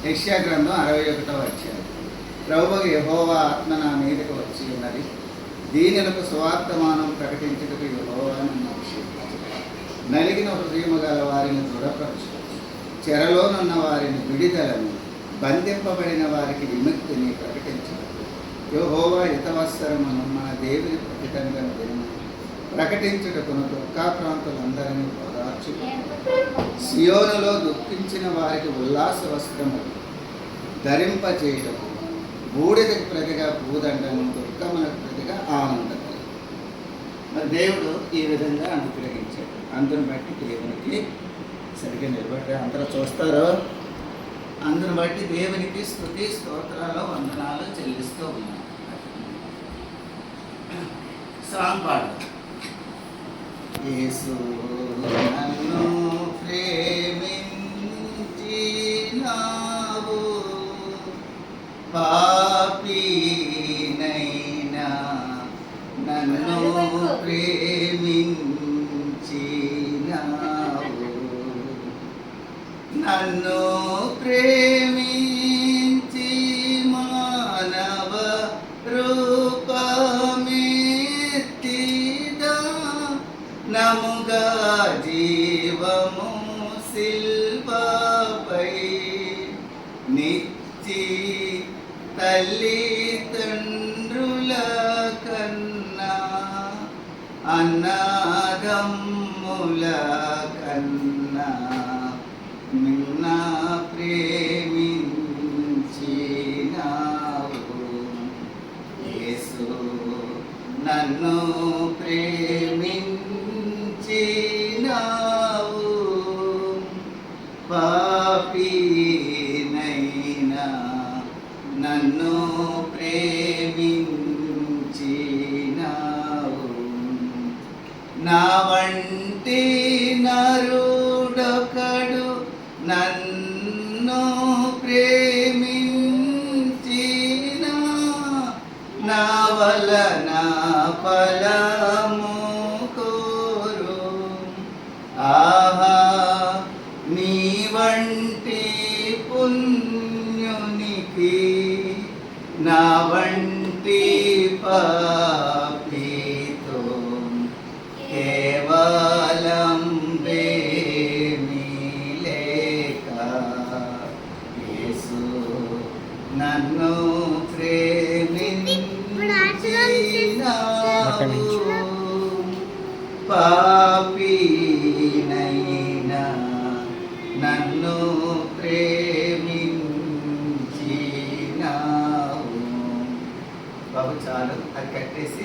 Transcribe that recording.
యెషయా గ్రంథం 61వ అధ్యాయం. ప్రభువు యెహోవా ఆత్మ నా మీదకు వచ్చి ఉన్నది, దీనులకు సువార్తమానం ప్రకటించుటకు యెహోవా నన్ను అభిషేకించాడు. నలిగిన హృదయము గల వారిని దృఢపరచు, చెరలోనున్న వారిని విడుదలను, బంధింపబడిన వారికి విముక్తిని ప్రకటించుటకు యెహోవా హితవత్సరమును మన దేవుని ప్రతిదండన దినమును ప్రకటించుటకును దుఃఖాక్రాంతులందరినీ ఓదార్చు. సియోనులో దుఃఖించిన వారికి ఉల్లాస వస్త్రములు ధరింపచేయుటకు, బూడిదకు ప్రతిగా భూదండము, దుఃఖములకు ప్రతిగా ఆనందము. మరి దేవుడు ఈ విధంగా అనుగ్రహించాడు. అందుని బట్టి దేవునికి సరిగ్గా నిలబడి అందరూ చూస్తారు. అందుని బట్టి దేవునికి స్తుతి స్తోత్రాలు వందనాలు చెల్లిస్తూ ఉన్నాం. సాంగ్ పాడు. యేసు నన్ను ప్రేమించినావు, పాపినైనా నన్ను ప్రేమించినావు, నన్ను ప్రేమించి మానవ రూపమెత్తిదా, నముగా జీవము శిల్పపై నిచ్చి, తల్లిదండ్రుల కన్నా అన్నదమ్ముల కన్నా నిన్న ప్రేమించినావు. యేసు నన్ను ప్రేమించినావు, పాపినైనా నన్ను ప్రేమించినావు. నా వంటి నరుడొకడు నన్ను ప్రేమించిన, నా వలన ఫలము కోరు. ఆహా, నీ వంటి పుణ్యునికి నా వంటి పాపితో కేవలం బేమీ లేక, యేసు నన్ను ప్రేమించినావు, పాపినైనా నన్ను ప్రేమించినావు. బాబు చాలు, అది కట్టేసి